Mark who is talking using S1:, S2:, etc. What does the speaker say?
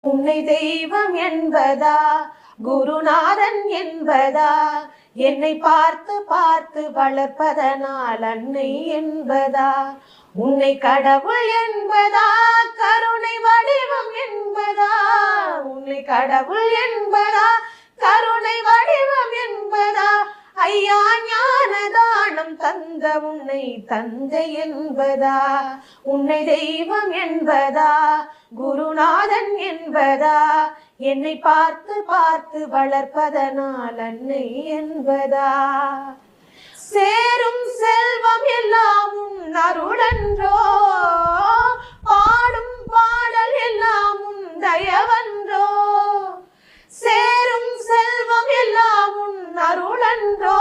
S1: உன்னை தெய்வம் என்பதா, குருநாதன் என்பதா, என்னை பார்த்து பார்த்து வளர்ப்பதனால் அன்னை என்பதா, உன்னை கடவுள் என்பதா, கருணை வடிவம் என்பதா, உன்னை கடவுள் என்பதா, கருணை வடிவம் என்பதா, ஐயா ஞான தானம் தந்த உன்னை தந்தை என்பதா, உன்னை தெய்வம் என்பதா, குருநாதன் என்பதா, என்னை பார்த்து பார்த்து வளர்ப்பதனால் அன்னை என்பதா, சேரும் செல்வம் எல்லாம் உன் அருளன்றோ, பாடும் பாடல் எல்லாம் உன் தயவன்றோ, சேரும் செல்வம் எல்லாம் உன் அருளன்றோ,